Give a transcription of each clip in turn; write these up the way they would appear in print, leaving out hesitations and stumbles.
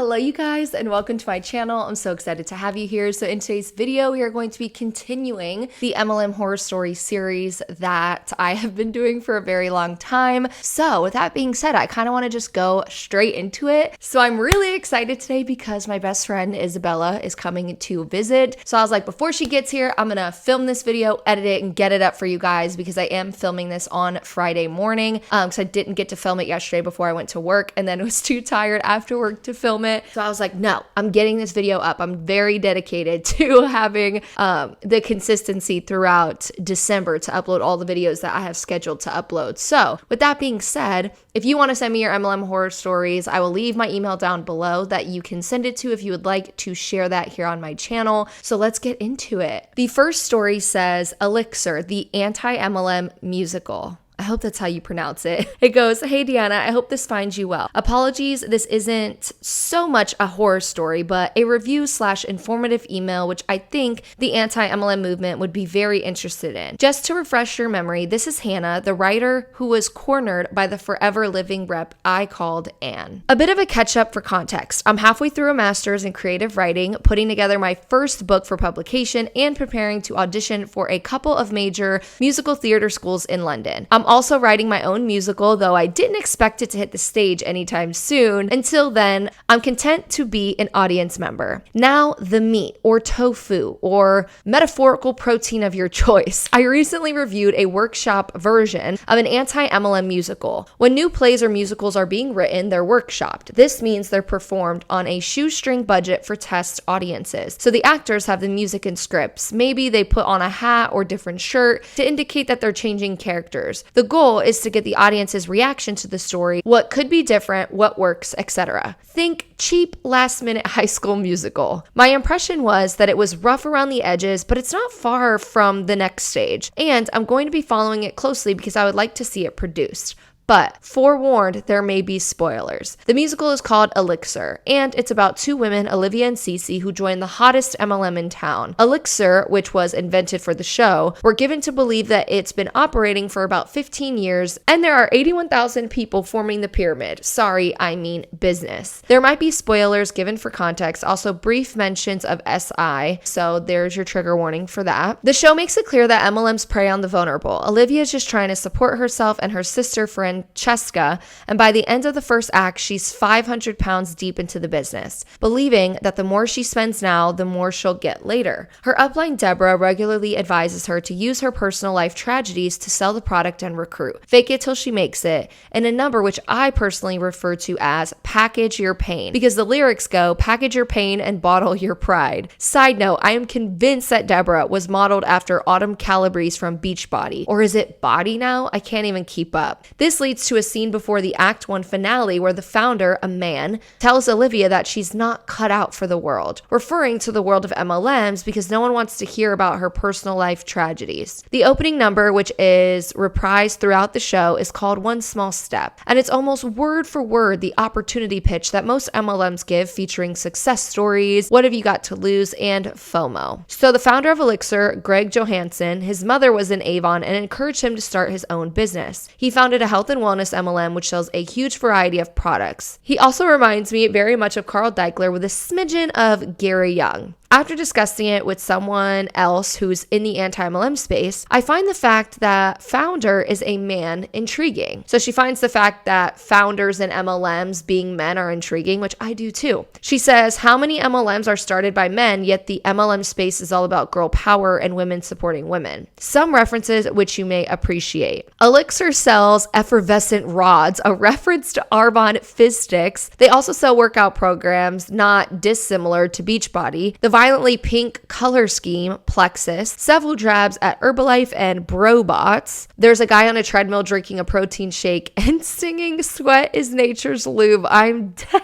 Hello you guys and welcome to my channel. I'm so excited to have you here. So in today's video, we are going to be continuing the MLM horror story series that I have been doing for a very long time. So with that being said, I kind of want to just go straight into it. So I'm really excited today because my best friend Isabella is coming to visit. So I was like, before she gets here, I'm gonna film this video, edit it, and get it up for you guys because I am filming this on Friday morning because I didn't get to film it yesterday before I went to work and then was too tired after work to film it. So I was like, no, I'm getting this video up. I'm very dedicated to having the consistency throughout December to upload all the videos that I have scheduled to upload. So with that being said, if you want to send me your MLM horror stories, I will leave my email down below that you can send it to if you would like to share that here on my channel. So let's get into it. The first story says Elixir, the anti-MLM musical. I hope that's how you pronounce it. It goes, "Hey Deanna, I hope this finds you well. Apologies, this isn't so much a horror story, but a review/informative email, which I think the anti-MLM movement would be very interested in. Just to refresh your memory, this is Hannah, the writer who was cornered by the forever living rep I called Anne. A bit of a catch up for context. I'm halfway through a master's in creative writing, putting together my first book for publication, and preparing to audition for a couple of major musical theater schools in London. I'm also writing my own musical, though I didn't expect it to hit the stage anytime soon. Until then, I'm content to be an audience member. Now, the meat or tofu or metaphorical protein of your choice. I recently reviewed a workshop version of an anti-MLM musical. When new plays or musicals are being written, they're workshopped. This means they're performed on a shoestring budget for test audiences. So the actors have the music and scripts. Maybe they put on a hat or different shirt to indicate that they're changing characters. The goal is to get the audience's reaction to the story, what could be different, what works, etc. Think cheap last-minute high school musical. My impression was that it was rough around the edges, but it's not far from the next stage. And I'm going to be following it closely because I would like to see it produced. But forewarned, there may be spoilers. The musical is called Elixir, and it's about two women, Olivia and Cece, who join the hottest MLM in town. Elixir, which was invented for the show, were given to believe that it's been operating for about 15 years, and there are 81,000 people forming the pyramid. Sorry, I mean business. There might be spoilers given for context, also brief mentions of SI, so there's your trigger warning for that. The show makes it clear that MLMs prey on the vulnerable. Olivia is just trying to support herself and her sister friend Cheska, and by the end of the first act, she's 500 pounds deep into the business, believing that the more she spends now, the more she'll get later. Her upline Deborah regularly advises her to use her personal life tragedies to sell the product and recruit. Fake it till she makes it, in a number which I personally refer to as package your pain, because the lyrics go, package your pain and bottle your pride. Side note, I am convinced that Deborah was modeled after Autumn Calabrese from Beachbody. Or is it Body now? I can't even keep up. This leads to a scene before the Act 1 finale where the founder, a man, tells Olivia that she's not cut out for the world, referring to the world of MLMs because no one wants to hear about her personal life tragedies. The opening number, which is reprised throughout the show, is called One Small Step, and it's almost word for word the opportunity pitch that most MLMs give, featuring success stories, what have you got to lose, and FOMO. So the founder of Elixir, Greg Johansson, his mother was in Avon and encouraged him to start his own business. He founded a health and wellness MLM, which sells a huge variety of products. He also reminds me very much of Carl Deichler with a smidgen of Gary Young. After discussing it with someone else who's in the anti-MLM space, I find the fact that founder is a man intriguing. So she finds the fact that founders and MLMs being men are intriguing, which I do too. She says, how many MLMs are started by men, yet the MLM space is all about girl power and women supporting women? Some references which you may appreciate. Elixir sells effervescent rods, a reference to Arbonne fizz sticks. They also sell workout programs, not dissimilar to Beachbody. The violently pink color scheme, Plexus, several jabs at Herbalife and Brobots. There's a guy on a treadmill drinking a protein shake and singing "Sweat is Nature's Lube." I'm dead.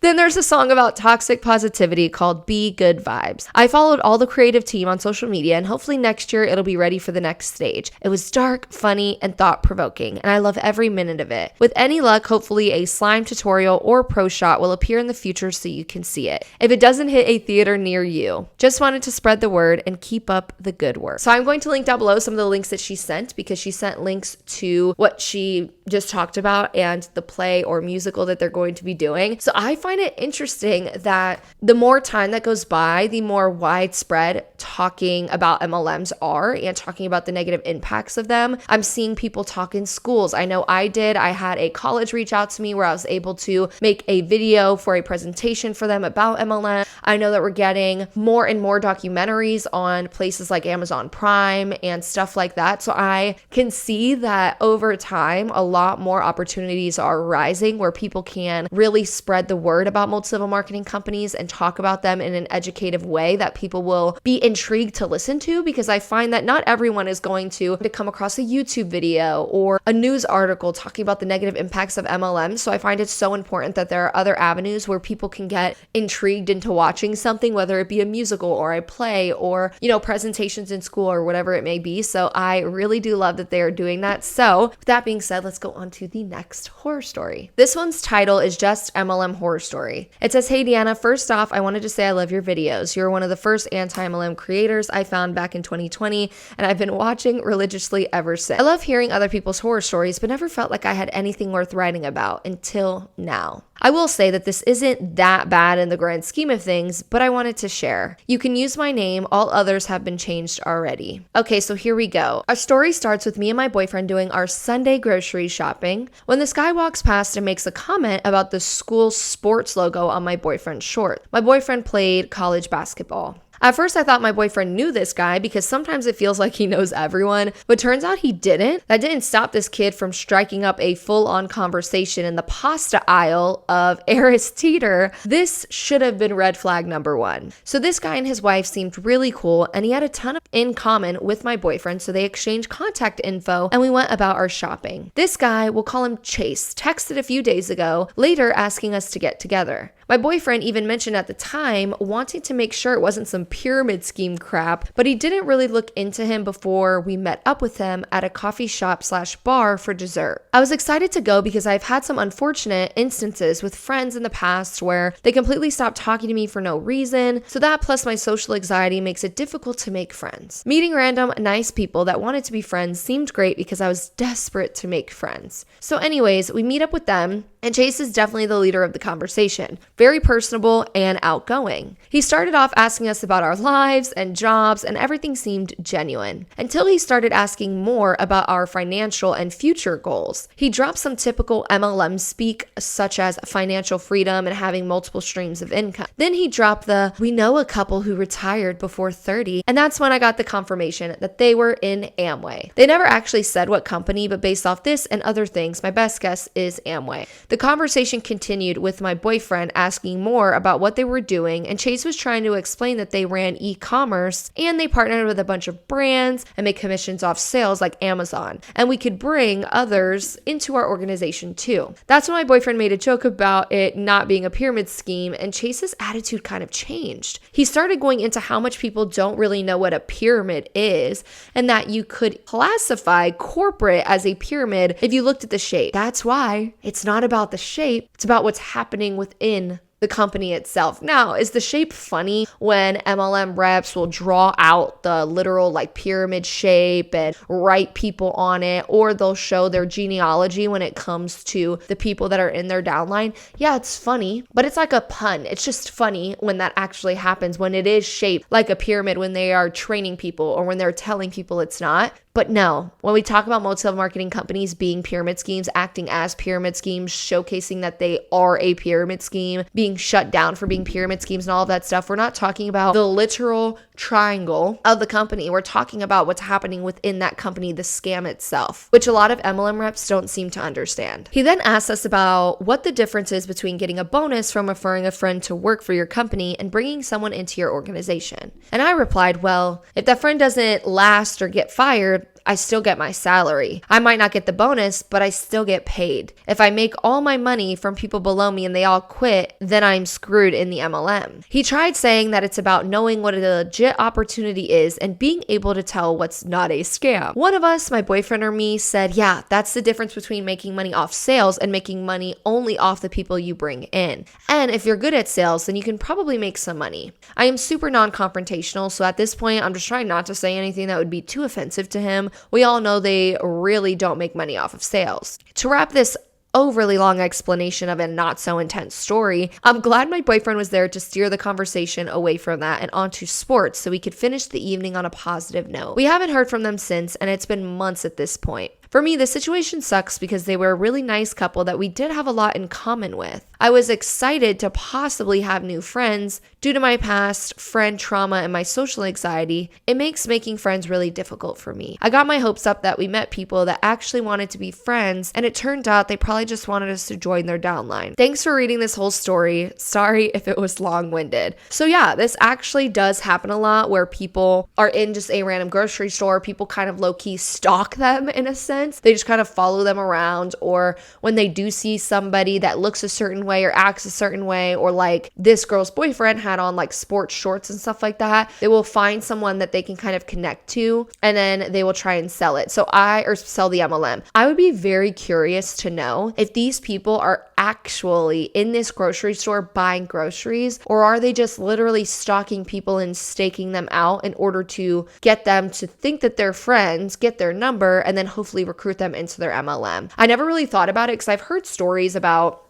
Then there's a song about toxic positivity called Be Good Vibes. I followed all the creative team on social media, and hopefully next year it'll be ready for the next stage. It was dark, funny, and thought-provoking, and I love every minute of it. With any luck, hopefully a slime tutorial or pro shot will appear in the future so you can see it, if it doesn't hit a theater near you. Just wanted to spread the word and keep up the good work. So I'm going to link down below some of the links that she sent, because she sent links to what she just talked about and the play or musical that they're going to be doing. So I find it interesting that the more time that goes by, the more widespread talking about MLMs are and talking about the negative impacts of them. I'm seeing people talk in schools. I know I did. I had a college reach out to me where I was able to make a video for a presentation for them about MLM. I know that we're getting more and more documentaries on places like Amazon Prime and stuff like that. So I can see that over time, a lot more opportunities are rising where people can really spread the word about multi-level marketing companies and talk about them in an educative way that people will be intrigued to listen to, because I find that not everyone is going to come across a YouTube video or a news article talking about the negative impacts of MLM. So I find it so important that there are other avenues where people can get intrigued into watching something, whether it be a musical or a play or, presentations in school or whatever it may be. So I really do love that they are doing that. So with that being said, let's go on to the next horror story. This one's title is just MLM Horror Story. It says, "Hey Deanna, first off, I wanted to say I love your videos. You're one of the first anti-MLM creators I found back in 2020, and I've been watching religiously ever since. I love hearing other people's horror stories, but never felt like I had anything worth writing about until now. I will say that this isn't that bad in the grand scheme of things, but I wanted to share. You can use my name. All others have been changed already." Okay, so here we go. Our story starts with me and my boyfriend doing our Sunday grocery shopping when this guy walks past and makes a comment about the school sports logo on my boyfriend's short. My boyfriend played college basketball. At first, I thought my boyfriend knew this guy because sometimes it feels like he knows everyone, but turns out he didn't. That didn't stop this kid from striking up a full-on conversation in the pasta aisle of Eris Teeter. This should have been red flag number one. So this guy and his wife seemed really cool, and he had a ton in common with my boyfriend, so they exchanged contact info, and we went about our shopping. This guy, we'll call him Chase, texted a few days ago, later asking us to get together. My boyfriend even mentioned at the time wanting to make sure it wasn't some pyramid scheme crap, but he didn't really look into him before we met up with him at a coffee shop/bar for dessert. I was excited to go because I've had some unfortunate instances with friends in the past where they completely stopped talking to me for no reason, so that plus my social anxiety makes it difficult to make friends. Meeting random nice people that wanted to be friends seemed great because I was desperate to make friends. So anyways, we meet up with them, and Chase is definitely the leader of the conversation. Very personable and outgoing. He started off asking us about our lives and jobs, and everything seemed genuine until he started asking more about our financial and future goals. He dropped some typical MLM speak, such as financial freedom and having multiple streams of income. Then he dropped "we know a couple who retired before 30, and that's when I got the confirmation that they were in Amway." They never actually said what company, but based off this and other things, my best guess is Amway. The conversation continued with my boyfriend asking more about what they were doing, and Chase was trying to explain that they ran e-commerce and they partnered with a bunch of brands and make commissions off sales like Amazon, and we could bring others into our organization too. That's when my boyfriend made a joke about it not being a pyramid scheme, and Chase's attitude kind of changed. He started going into how much people don't really know what a pyramid is, and that you could classify corporate as a pyramid if you looked at the shape. That's why it's not about the shape, it's about what's happening within the company itself. Now, is the shape funny when MLM reps will draw out the literal pyramid shape and write people on it, or they'll show their genealogy when it comes to the people that are in their downline? Yeah, it's funny, but it's like a pun. It's just funny when that actually happens, when it is shaped like a pyramid, when they are training people or when they're telling people it's not. But no, when we talk about multi-level marketing companies being pyramid schemes, acting as pyramid schemes, showcasing that they are a pyramid scheme, being shut down for being pyramid schemes and all of that stuff, we're not talking about the literal triangle of the company. We're talking about what's happening within that company, the scam itself, which a lot of MLM reps don't seem to understand. He then asked us about what the difference is between getting a bonus from referring a friend to work for your company and bringing someone into your organization. And I replied, well, if that friend doesn't last or get fired, I still get my salary. I might not get the bonus, but I still get paid. If I make all my money from people below me and they all quit, then I'm screwed in the MLM. He tried saying that it's about knowing what a legit opportunity is and being able to tell what's not a scam. One of us, my boyfriend or me, said, yeah, that's the difference between making money off sales and making money only off the people you bring in. And if you're good at sales, then you can probably make some money. I am super non-confrontational, so at this point, I'm just trying not to say anything that would be too offensive to him. We all know they really don't make money off of sales. To wrap this overly long explanation of a not so intense story, I'm glad my boyfriend was there to steer the conversation away from that and onto sports so we could finish the evening on a positive note. We haven't heard from them since, and it's been months at this point. For me, the situation sucks because they were a really nice couple that we did have a lot in common with. I was excited to possibly have new friends. Due to my past friend trauma and my social anxiety, it makes making friends really difficult for me. I got my hopes up that we met people that actually wanted to be friends, and it turned out they probably just wanted us to join their downline. Thanks for reading this whole story. Sorry if it was long-winded. So yeah, this actually does happen a lot where people are in just a random grocery store. People kind of low-key stalk them in a sense. They just kind of follow them around, or when they do see somebody that looks a certain way or acts a certain way, or like this girl's boyfriend had on like sports shorts and stuff like that, they will find someone that they can kind of connect to, and then they will try and sell it. Or sell the MLM. I would be very curious to know if these people are actually in this grocery store buying groceries, or are they just literally stalking people and staking them out in order to get them to think that they're friends, get their number, and then hopefully recruit them into their MLM. I never really thought about it because I've heard stories about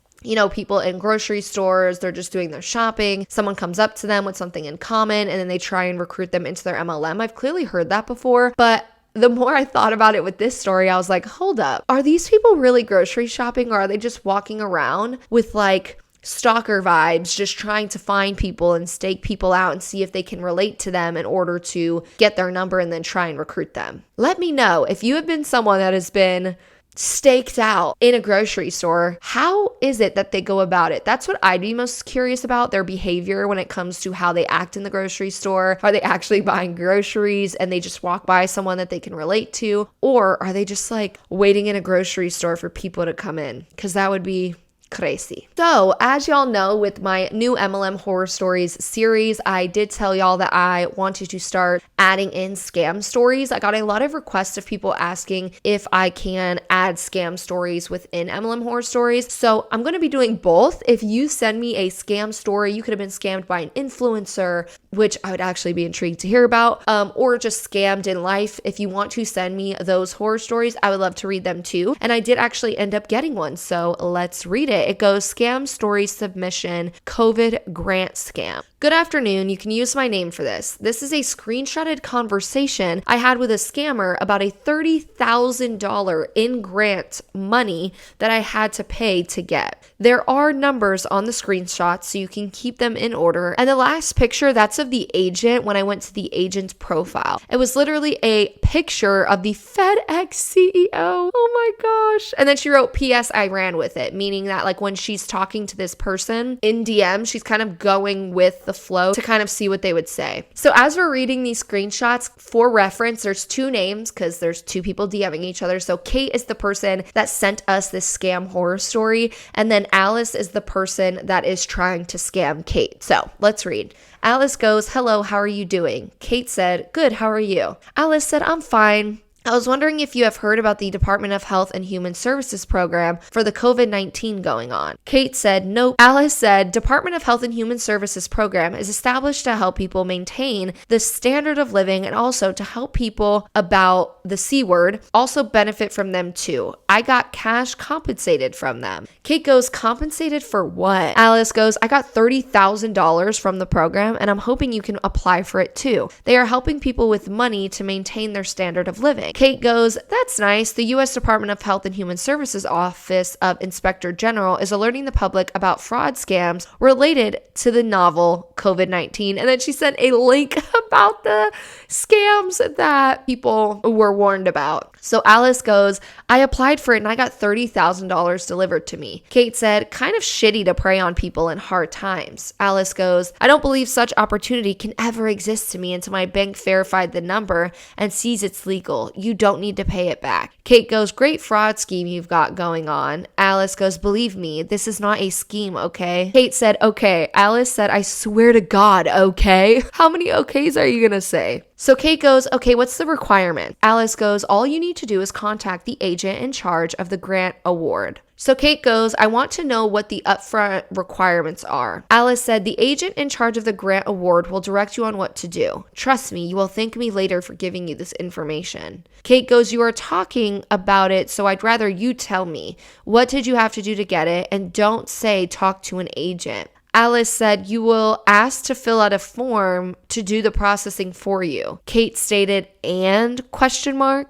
people in grocery stores, they're just doing their shopping. Someone comes up to them with something in common, and then they try and recruit them into their MLM. I've clearly heard that before, but the more I thought about it with this story, I was like, hold up. Are these people really grocery shopping, or are they just walking around with like stalker vibes, just trying to find people and stake people out and see if they can relate to them in order to get their number and then try and recruit them? Let me know if you have been someone that has been staked out in a grocery store. How is it that they go about it? That's what I'd be most curious about, their behavior when it comes to how they act in the grocery store. Are they actually buying groceries and they just walk by someone that they can relate to? Or are they just like waiting in a grocery store for people to come in? Because that would be crazy. So, as y'all know, with my new MLM horror stories series, I did tell y'all that I wanted to start adding in scam stories. I got a lot of requests of people asking if I can add scam stories within MLM horror stories. So, I'm going to be doing both. If you send me a scam story, you could have been scammed by an influencer, which I would actually be intrigued to hear about, or just scammed in life. If you want to send me those horror stories, I would love to read them too. And I did actually end up getting one, so let's read it. It goes, scam story submission, COVID grant scam. Good afternoon. You can use my name for this. This is a screenshotted conversation I had with a scammer about a $30,000 in grant money that I had to pay to get. There are numbers on the screenshots so you can keep them in order. And the last picture, that's of the agent when I went to the agent's profile. It was literally a picture of the FedEx CEO. Oh my gosh. And then she wrote, P.S. I ran with it, meaning that like when she's talking to this person in DM, she's kind of going with the flow to kind of see what they would say. So as we're reading these screenshots, for reference, there's two names because there's two people DMing each other. So Kate is the person that sent us this scam horror story, and then Alice is the person that is trying to scam Kate. So let's read. Alice goes, hello, how are you doing? Kate said, good, how are you? Alice said, I'm fine. I was wondering if you have heard about the Department of Health and Human Services program for the COVID-19 going on. Kate said, nope. Alice said, Department of Health and Human Services program is established to help people maintain the standard of living and also to help people about the C word also benefit from them too. I got cash compensated from them. Kate goes, compensated for what? Alice goes, I got $30,000 from the program and I'm hoping you can apply for it too. They are helping people with money to maintain their standard of living. Kate goes, that's nice. The U.S. Department of Health and Human Services Office of Inspector General is alerting the public about fraud scams related to the novel COVID-19. And then she sent a link about the scams that people were warned about. So Alice goes, I applied for it and I got $30,000 delivered to me. Kate said, kind of shitty to prey on people in hard times. Alice goes, I don't believe such opportunity can ever exist to me until my bank verified the number and sees it's legal. You don't need to pay it back. Kate goes, great fraud scheme you've got going on. Alice goes, believe me, this is not a scheme, okay? Kate said, okay. Alice said, I swear to God, okay? How many okays are you gonna say? So Kate goes, okay, what's the requirement? Alice goes, all you need to do is contact the agent in charge of the grant award. So Kate goes, I want to know what the upfront requirements are. Alice said, the agent in charge of the grant award will direct you on what to do. Trust me, you will thank me later for giving you this information. Kate goes, you are talking about it, so I'd rather you tell me. What did you have to do to get it? And don't say talk to an agent. Alice said, you will ask to fill out a form to do the processing for you. Kate stated, and ?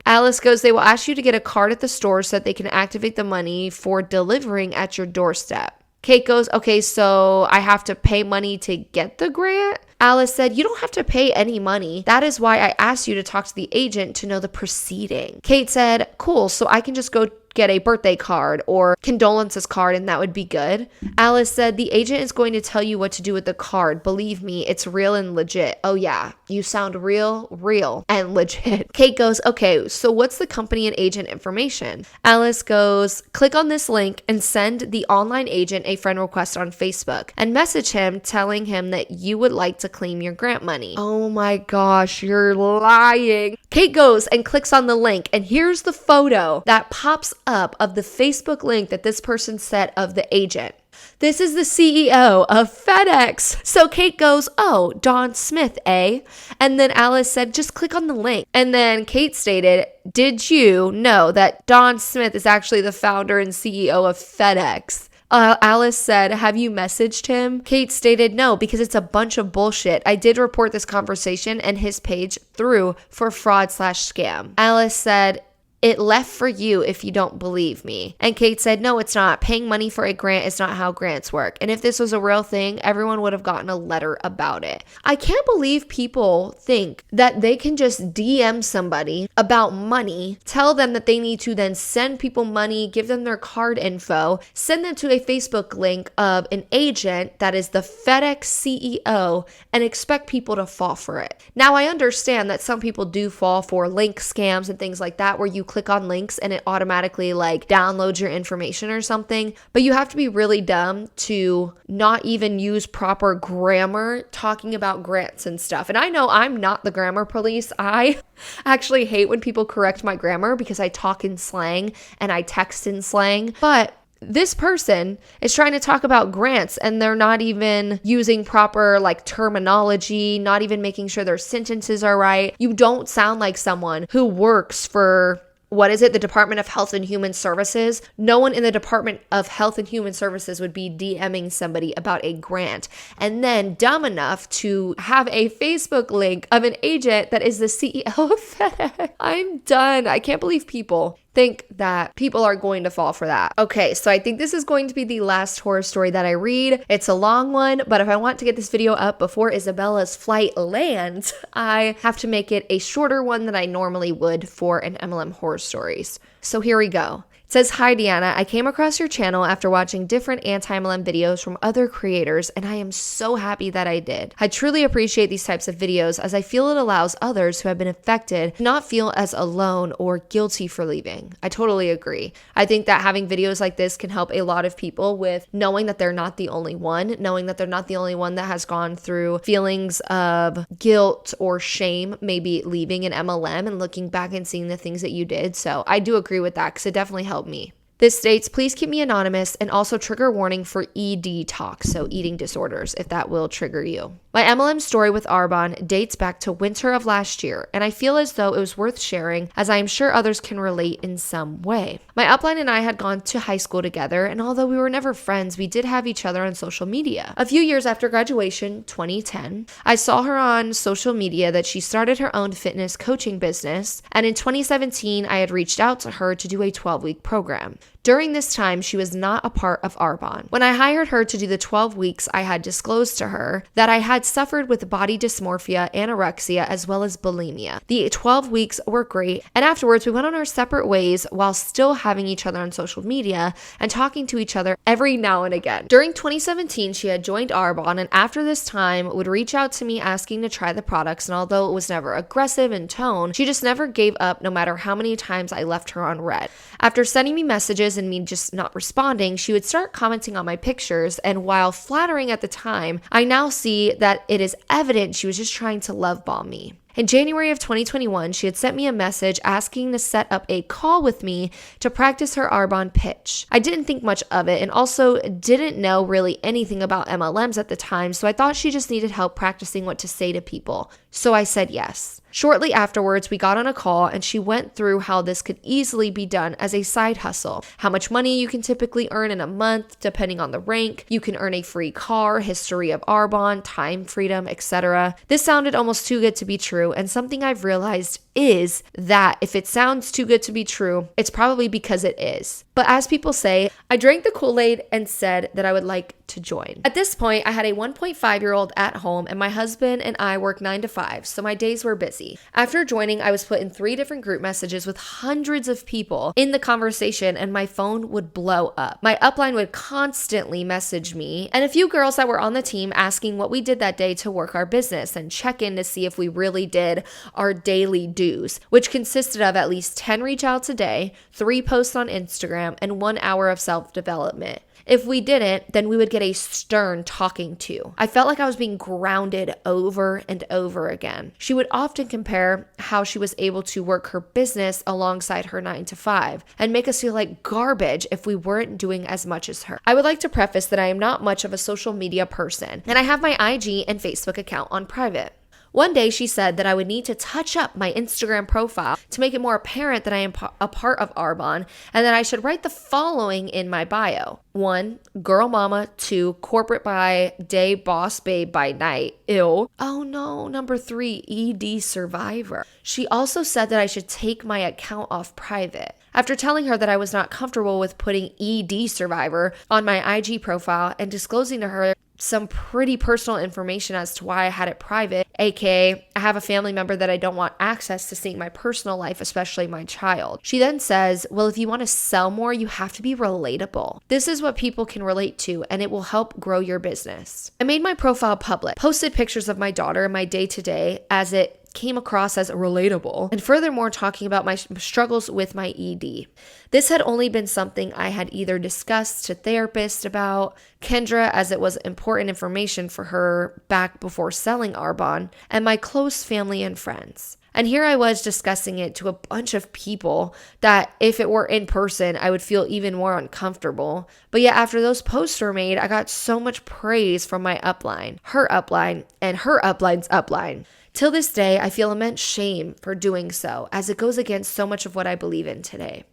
Alice goes, they will ask you to get a card at the store so that they can activate the money for delivering at your doorstep. Kate goes, okay, so I have to pay money to get the grant? Alice said, you don't have to pay any money. That is why I asked you to talk to the agent to know the proceeding. Kate said, cool, so I can just go get a birthday card or condolences card and that would be good. Alice said, the agent is going to tell you what to do with the card. Believe me, it's real and legit. Oh yeah, you sound real and legit. Kate goes, okay, so what's the company and agent information? Alice goes, click on this link and send the online agent a friend request on Facebook and message him telling him that you would like to claim your grant money. Oh my gosh, you're lying. Kate goes and clicks on the link and here's the photo that pops up of the Facebook link that this person set of the agent. This is the CEO of FedEx. So Kate goes, oh, Don Smith, eh? And then Alice said, just click on the link. And then Kate stated, did you know that Don Smith is actually the founder and CEO of FedEx? Alice said, have you messaged him? Kate stated, no, because it's a bunch of bullshit. I did report this conversation and his page through for fraud/scam. Alice said, it left for you if you don't believe me. And Kate said, no, it's not. Paying money for a grant is not how grants work. And if this was a real thing, everyone would have gotten a letter about it. I can't believe people think that they can just DM somebody about money, tell them that they need to then send people money, give them their card info, send them to a Facebook link of an agent that is the FedEx CEO and expect people to fall for it. Now, I understand that some people do fall for link scams and things like that where you click on links and it automatically like downloads your information or something, but you have to be really dumb to not even use proper grammar talking about grants and stuff. And I know I'm not the grammar police. I actually hate when people correct my grammar because I talk in slang and I text in slang, but this person is trying to talk about grants and they're not even using proper like terminology, not even making sure their sentences are right. You don't sound like someone who works for the Department of Health and Human Services. No one in the Department of Health and Human Services would be DMing somebody about a grant and then dumb enough to have a Facebook link of an agent that is the CEO of FedEx. I'm done. I can't believe people think that people are going to fall for that. Okay, so I think this is going to be the last horror story that I read. It's a long one, but if I want to get this video up before Isabella's flight lands, I have to make it a shorter one than I normally would for an MLM horror stories. So here we go. It says, hi Deanna, I came across your channel after watching different anti-MLM videos from other creators and I am so happy that I did. I truly appreciate these types of videos as I feel it allows others who have been affected to not feel as alone or guilty for leaving. I totally agree. I think that having videos like this can help a lot of people with knowing that they're not the only one, knowing that they're not the only one that has gone through feelings of guilt or shame, maybe leaving an MLM and looking back and seeing the things that you did. So I do agree with that because it definitely helped me. This states, please keep me anonymous and also trigger warning for ED talk, so eating disorders, if that will trigger you. My MLM story with Arbonne dates back to winter of last year, and I feel as though it was worth sharing as I am sure others can relate in some way. My upline and I had gone to high school together, and although we were never friends, we did have each other on social media. A few years after graduation, 2010, I saw her on social media that she started her own fitness coaching business, and in 2017, I had reached out to her to do a 12-week program. During this time, she was not a part of Arbonne. When I hired her to do the 12 weeks, I had disclosed to her that I had suffered with body dysmorphia, anorexia, as well as bulimia. The 12 weeks were great, and afterwards we went on our separate ways while still having each other on social media and talking to each other every now and again. During 2017, she had joined Arbonne, and after this time would reach out to me asking to try the products, and although it was never aggressive in tone, she just never gave up no matter how many times I left her on red. After sending me messages and me just not responding, she would start commenting on my pictures, and while flattering at the time, I now see that it is evident she was just trying to love bomb me. In January of 2021, she had sent me a message asking to set up a call with me to practice her Arbonne pitch. I didn't think much of it and also didn't know really anything about MLMs at the time, so I thought she just needed help practicing what to say to people. So I said yes. Shortly afterwards, we got on a call and she went through how this could easily be done as a side hustle, how much money you can typically earn in a month depending on the rank. You can earn a free car, history of Arbonne, time freedom, etc. This sounded almost too good to be true, and something I've realized is that if it sounds too good to be true, it's probably because it is. But as people say, I drank the Kool-Aid and said that I would like to join. At this point, I had a 1.5-year-old at home and my husband and I work 9 to 5, so my days were busy. After joining, I was put in 3 different group messages with hundreds of people in the conversation and my phone would blow up. My upline would constantly message me and a few girls that were on the team asking what we did that day to work our business and check in to see if we really did our daily dues, which consisted of at least 10 reach outs a day, 3 posts on Instagram, and 1 hour of self-development. If we didn't, then we would get a stern talking to. I felt like I was being grounded over and over again. She would often compare how she was able to work her business alongside her 9 to 5 and make us feel like garbage if we weren't doing as much as her. I would like to preface that I am not much of a social media person, and I have my IG and Facebook account on private. One day she said that I would need to touch up my Instagram profile to make it more apparent that I am a part of Arbonne and that I should write the following in my bio. 1, girl mama. 2, corporate by day, boss babe by night. Ew. Oh no. Number 3, ED survivor. She also said that I should take my account off private. After telling her that I was not comfortable with putting ED survivor on my IG profile and disclosing to her some pretty personal information as to why I had it private, aka I have a family member that I don't want access to seeing my personal life, especially my child. She then says, well, if you want to sell more, you have to be relatable. This is what people can relate to and it will help grow your business. I made my profile public, posted pictures of my daughter and my day-to-day as it came across as relatable, and furthermore talking about my struggles with my ED. This had only been something I had either discussed to therapists about, Kendra as it was important information for her back before selling Arbonne, and my close family and friends. And here I was discussing it to a bunch of people that if it were in person, I would feel even more uncomfortable. But yet after those posts were made, I got so much praise from my upline, her upline, and her upline's upline. Till this day, I feel immense shame for doing so, as it goes against so much of what I believe in today.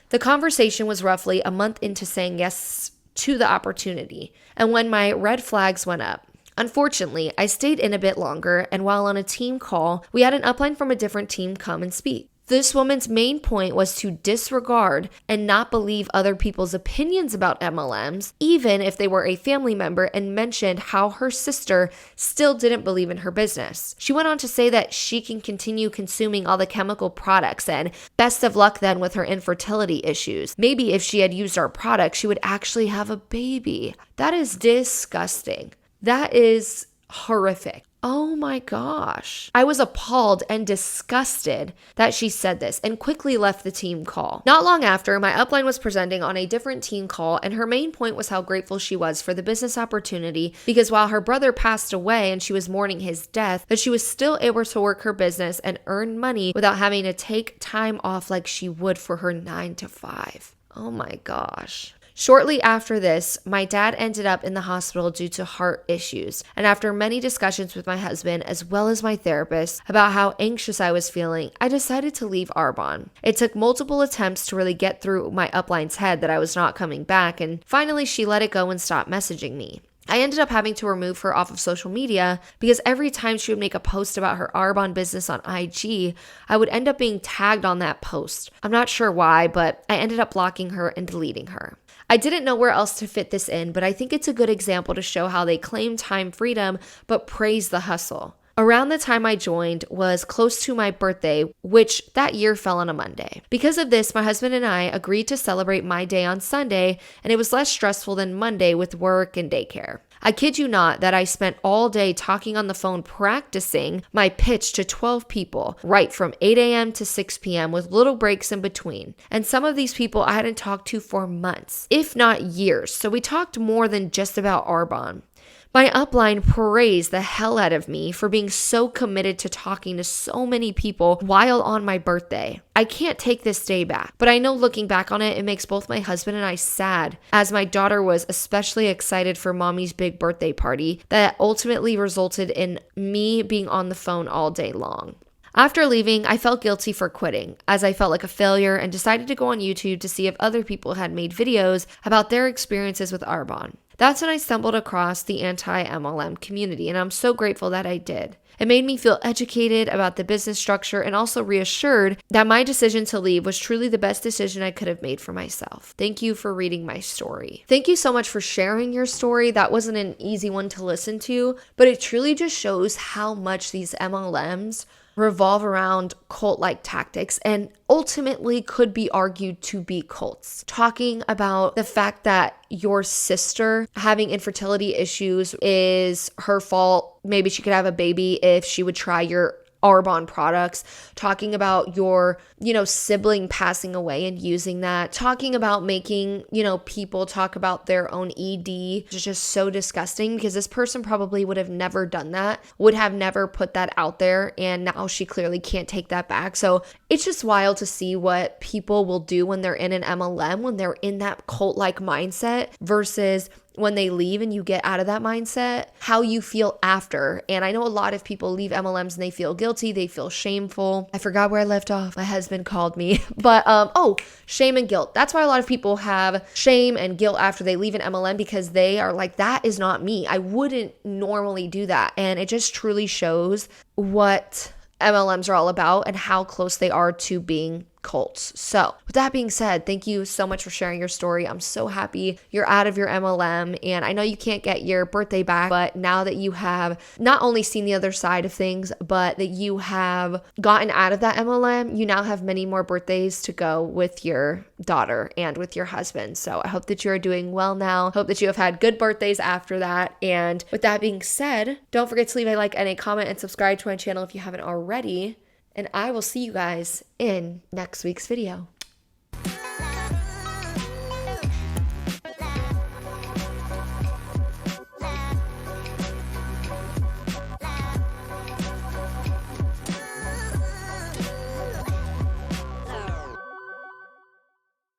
The conversation was roughly a month into saying yes to the opportunity, and when my red flags went up. Unfortunately, I stayed in a bit longer, and while on a team call, we had an upline from a different team come and speak. This woman's main point was to disregard and not believe other people's opinions about MLMs, even if they were a family member, and mentioned how her sister still didn't believe in her business. She went on to say that she can continue consuming all the chemical products and best of luck then with her infertility issues. Maybe if she had used our products, she would actually have a baby. That is disgusting. That is horrific. Oh my gosh. I was appalled and disgusted that she said this and quickly left the team call. Not long after, my upline was presenting on a different team call, and her main point was how grateful she was for the business opportunity because while her brother passed away and she was mourning his death, that she was still able to work her business and earn money without having to take time off like she would for her 9 to 5. Oh my gosh. Shortly after this, my dad ended up in the hospital due to heart issues, and after many discussions with my husband as well as my therapist about how anxious I was feeling, I decided to leave Arbonne. It took multiple attempts to really get through my upline's head that I was not coming back, and finally she let it go and stopped messaging me. I ended up having to remove her off of social media because every time she would make a post about her Arbonne business on IG, I would end up being tagged on that post. I'm not sure why, but I ended up blocking her and deleting her. I didn't know where else to fit this in, but I think it's a good example to show how they claim time freedom but praise the hustle. Around the time I joined was close to my birthday, which that year fell on a Monday. Because of this, my husband and I agreed to celebrate my day on Sunday, and it was less stressful than Monday with work and daycare. I kid you not that I spent all day talking on the phone practicing my pitch to 12 people, right from 8 a.m. to 6 p.m. with little breaks in between. And some of these people I hadn't talked to for months, if not years. So we talked more than just about Arbonne. My upline praised the hell out of me for being so committed to talking to so many people while on my birthday. I can't take this day back, but I know looking back on it, it makes both my husband and I sad, as my daughter was especially excited for mommy's big birthday party that ultimately resulted in me being on the phone all day long. After leaving, I felt guilty for quitting, as I felt like a failure and decided to go on YouTube to see if other people had made videos about their experiences with Arbonne. That's when I stumbled across the anti-MLM community, and I'm so grateful that I did. It made me feel educated about the business structure and also reassured that my decision to leave was truly the best decision I could have made for myself. Thank you for reading my story. Thank you so much for sharing your story. That wasn't an easy one to listen to, but it truly just shows how much these MLMs revolve around cult-like tactics and ultimately could be argued to be cults. Talking about the fact that your sister having infertility issues is her fault. Maybe she could have a baby if she would try your Arbonne products, talking about your, sibling passing away and using that, talking about making, people talk about their own ED, which is just so disgusting because this person probably would have never done that, would have never put that out there, and now she clearly can't take that back. So it's just wild to see what people will do when they're in an MLM, when they're in that cult-like mindset versus when they leave and you get out of that mindset, how you feel after. And I know a lot of people leave MLMs and they feel guilty, they feel shameful. I forgot where I left off. My husband called me. But shame and guilt. That's why a lot of people have shame and guilt after they leave an MLM, because they are like, that is not me. I wouldn't normally do that. And it just truly shows what MLMs are all about and how close they are to being cults. So with that being said, thank you so much for sharing your story. I'm so happy you're out of your MLM, and I know you can't get your birthday back, but now that you have not only seen the other side of things, but that you have gotten out of that MLM, you now have many more birthdays to go with your daughter and with your husband. So I hope that you are doing well now. Hope that you have had good birthdays after that. And with that being said, don't forget to leave a like and a comment and subscribe to my channel if you haven't already. And I will see you guys in next week's video.